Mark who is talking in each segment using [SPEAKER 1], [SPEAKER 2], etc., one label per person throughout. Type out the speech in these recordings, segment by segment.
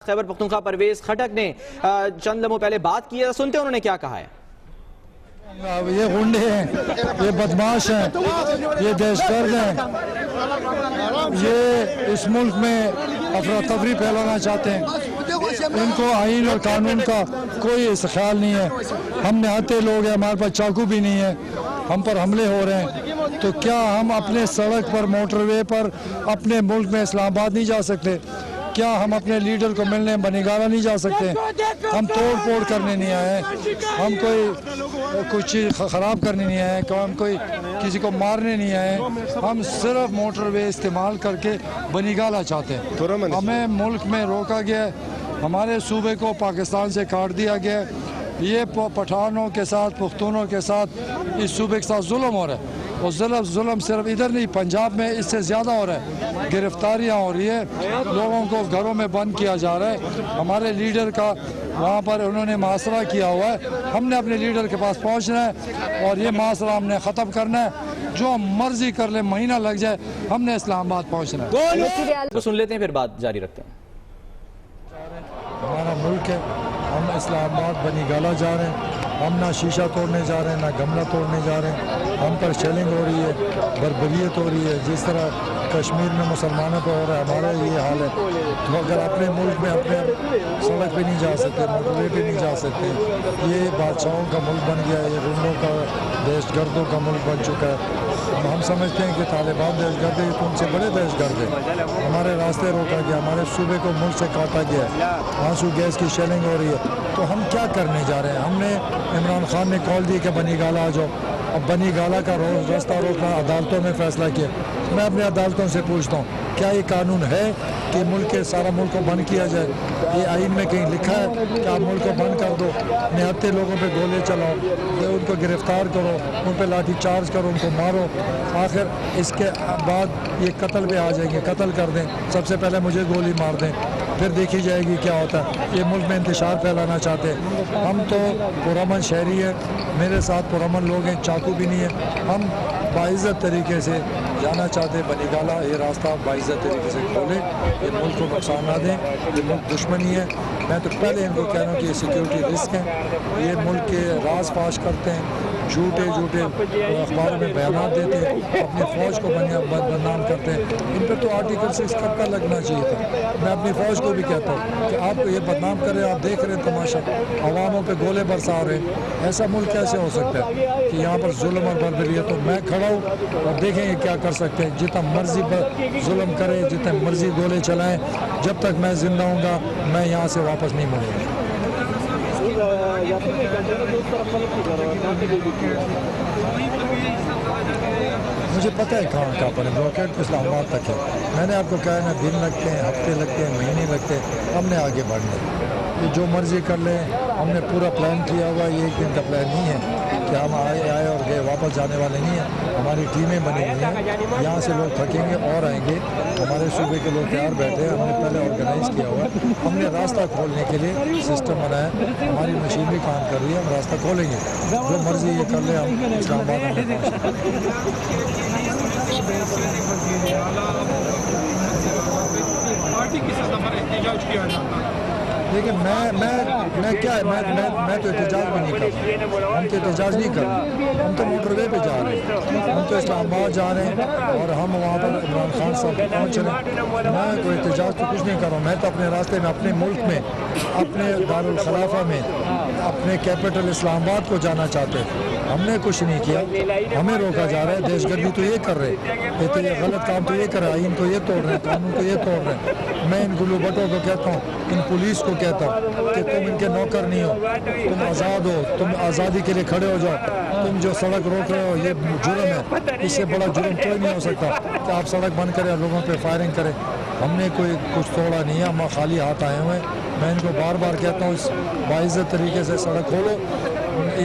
[SPEAKER 1] خیبر پختونخوا پرویز خٹک نے چند لمحوں پہلے بات کی ہے، سنتے ہیں انہوں نے کیا کہا ہے۔
[SPEAKER 2] یہ غنڈے ہیں، یہ بدماش ہیں، یہ دہشت گرد ہیں، یہ اس ملک میں افراتفری پھیلانا چاہتے ہیں۔ ان کو آئین اور قانون کا کوئی خیال نہیں ہے۔ ہم نہتے لوگ ہیں، ہمارے پاس چاقو بھی نہیں ہے، ہم پر حملے ہو رہے ہیں، تو کیا ہم اپنے سڑک پر موٹر وے پر اپنے ملک میں اسلام آباد نہیں جا سکتے؟ کیا ہم اپنے لیڈر کو ملنے بنی گالہ نہیں جا سکتے؟ ہم توڑ پھوڑ کرنے نہیں آئے، ہم کوئی چیز خراب کرنے نہیں آئے، ہم کوئی کسی کو مارنے نہیں آئے، ہم صرف موٹر وے استعمال کر کے بنی گالہ چاہتے ہیں۔ ہمیں ملک میں روکا گیا ہے، ہمارے صوبے کو پاکستان سے کاٹ دیا گیا ہے۔ یہ پٹھانوں کے ساتھ، پختونوں کے ساتھ، اس صوبے کے ساتھ ظلم ہو رہا ہے، اور ظلم صرف ادھر نہیں، پنجاب میں اس سے زیادہ ہو رہا ہے۔ گرفتاریاں ہو رہی ہے، لوگوں کو گھروں میں بند کیا جا رہا ہے۔ ہمارے لیڈر کا وہاں پر انہوں نے محاصرہ کیا ہوا ہے، ہم نے اپنے لیڈر کے پاس پہنچنا ہے اور یہ محاصرہ ہم نے ختم کرنا ہے۔ جو مرضی کر لے، مہینہ لگ جائے، ہم نے اسلام آباد پہنچنا ہے۔
[SPEAKER 1] تو سن لیتے ہیں، پھر بات جاری رکھتے ہیں۔
[SPEAKER 2] ہمارا ملک ہے، ہم اسلام آباد بنی گالہ جا رہے ہیں، ہم نہ شیشہ توڑنے جا رہے ہیں، نہ گملہ توڑنے جا رہے ہیں۔ ہم پر شیلنگ ہو رہی ہے، بربریت ہو رہی ہے، جس طرح کشمیر میں مسلمانوں پہ ہو رہا ہے، ہمارا یہ حال ہے۔ تو اگر اپنے ملک میں اپنے سڑک پہ نہیں جا سکتے، موٹر وے پہ نہیں جا سکتے، یہ بادشاہوں کا ملک بن گیا ہے، یہ رنڈوں کا، دہشت گردوں کا ملک بن چکا ہے۔ ہم سمجھتے ہیں کہ طالبان دہشت گرد ہے، تو ان سے بڑے دہشت گرد ہیں۔ ہمارے راستے روکا گیا، ہمارے صوبے کو ملک سے کاٹا گیا ہے، آنسو گیس کی شیلنگ ہو رہی ہے۔ تو ہم کیا کرنے جا رہے ہیں؟ ہم نے عمران خان نے کال دی کہ بنی گالہ آ جاؤ، اب بنی گالہ کا راستہ روکنا عدالتوں میں فیصلہ کیا۔ میں اپنے عدالتوں سے پوچھتا ہوں، کیا یہ قانون ہے کہ ملک کے سارا ملک کو بند کیا جائے؟ یہ آئین میں کہیں لکھا ہے کہ آپ ملک کو بند کر دو، نہتے لوگوں پہ گولے چلاؤ، ان کو گرفتار کرو، ان پہ لاٹھی چارج کرو، ان کو مارو، آخر اس کے بعد یہ قتل پہ آ جائیں گے، قتل کر دیں، سب سے پہلے مجھے گولی مار دیں، پھر دیکھی جائے گی کیا ہوتا ہے۔ یہ ملک میں انتشار پھیلانا چاہتے ہیں۔ ہم تو پرامن شہری ہیں، میرے ساتھ پرامن لوگ ہیں، چاقو بھی نہیں ہے۔ ہم باعزت طریقے سے جانا چاہتے ہیں بنی گالہ، یہ راستہ باعزت طریقے سے کھولیں، یہ ملک کو نقصان نہ دیں، یہ ملک دشمنی ہے۔ میں تو پہلے ان کو کہہ رہا ہوں کہ یہ سیکیورٹی رسک ہیں، یہ ملک کے راز فاش کرتے ہیں، جھوٹے اخباروں میں بیانات دیتے ہیں، اپنی فوج کو بدنام کرتے ہیں۔ ان پہ تو آرٹیکل 6 کا لگنا چاہیے تھا۔ میں اپنی فوج کو بھی کہتا ہوں کہ آپ کو یہ بدنام کر رہے ہیں، آپ دیکھ رہے ہیں تماشا، عواموں پہ گولے برسا رہے ہیں، ایسا ملک کیسے ہو سکتا ہے کہ یہاں پر ظلم اور بربریت؟ تو میں کھڑا ہوں اور دیکھیں گے کیا کر سکتے ہیں۔ جتنا مرضی ظلم کریں، جتنے مرضی گولے چلائیں، جب تک میں زندہ ہوں گا میں یہاں سے واپس نہیں مڑوں گا۔ مجھے پتہ ہے کہاں پر ہے، بلاکیٹ اسلام آباد تک ہے۔ میں نے آپ کو کہا ہے نا، دن لگتے ہیں، ہفتے لگتے ہیں، مہینے لگتے ہیں، ہم نے آگے بڑھنا ہے۔ یہ جو مرضی کر لیں، ہم نے پورا پلان کیا ہوا، یہ ایک دن کا پلان نہیں ہے کہ ہم آئے اور گئے، واپس جانے والے نہیں ہیں۔ ہماری ٹیمیں بنی ہوئی ہیں، یہاں سے لوگ تھکیں گے اور آئیں گے، ہمارے صوبے کے لوگ تیار بیٹھے ہیں، ہم نے پہلے آرگنائز کیا ہوا ہے، ہم نے راستہ کھولنے کے لیے سسٹم بنایا ہے، ہماری مشین بھی کام کر رہی ہے، ہم راستہ کھولیں گے، جو مرضی یہ کر لیں، ہم اسلام آباد ہم نے لیکن میں تو احتجاج بھی نہیں کر رہا، ہم تو احتجاج نہیں کر رہے، ہم تو موٹر وے پہ جا رہے ہیں، ہم تو اسلام آباد جا رہے ہیں اور ہم وہاں پر عمران خان صاحب پہنچ رہے ہیں۔ میں کوئی احتجاج تو کچھ نہیں کر رہا ہوں، میں تو اپنے راستے میں، اپنے ملک میں، اپنے دارالخلافہ میں، اپنے کیپٹل اسلام آباد کو جانا چاہتے ہیں۔ ہم نے کچھ نہیں کیا، ہمیں روکا جا رہا ہے۔ دہشت گردی تو یہ کر رہے ہیں، یہ غلط کام تو یہ کر رہے ہیں، آئین کو یہ توڑ رہے ہیں، قانون کو یہ توڑ رہے ہیں۔ میں ان گلو بٹوں کو کہتا ہوں، ان پولیس کو کہتا ہوں کہ تم ان کے نوکر نہیں ہو، تم آزاد ہو، تم آزادی کے لیے کھڑے ہو جاؤ۔ تم جو سڑک روک رہے ہو یہ جرم ہے، اس سے بڑا جرم کوئی نہیں ہو سکتا کہ آپ سڑک بند کریں اور لوگوں پہ فائرنگ کریں۔ ہم نے کوئی کچھ توڑا نہیں ہے، ہم خالی ہاتھ آئے ہوئے ہیں۔ میں ان کو بار بار کہتا ہوں، اس باعزت طریقے سے سڑک کھولو،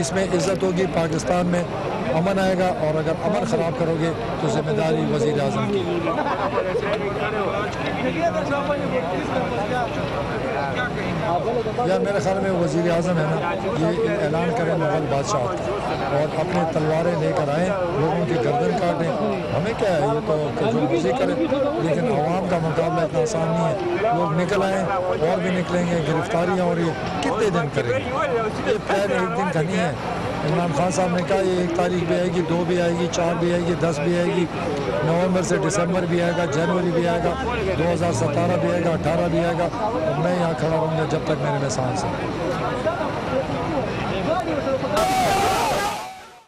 [SPEAKER 2] اس میں عزت ہوگی، پاکستان میں امن آئے گا، اور اگر امن خراب کرو گے تو ذمہ داری وزیر اعظم کی۔ آپ یا میرے خیال میں وزیر اعظم ہے نا یہ اعلان کریں مغل بادشاہ کا اور اپنے تلواریں لے کر آئیں لوگوں کی گردن کاٹیں. ہمیں کیا ہے یہ تو جو مرضی کریں لیکن عوام کا مقابلہ اتنا آسان نہیں ہے. لوگ نکل آئیں اور بھی نکلیں گے. گرفتاریاں ہو رہی ہیں کتنے دن کریں گے. یہ پہلے ایک دن کا نہیں ہے. عمران خان صاحب نے کہا یہ 1 تاریخ بھی آئے گی 2 بھی آئے گی 4 بھی آئے گی 10 بھی آئے گی نومبر سے دسمبر بھی آئے گا جنوری بھی آئے گا 2017 بھی آئے گا 18 بھی آئے گا. اور میں یہاں کھڑا رہوں گا جب تک میرے میں سانس ہے.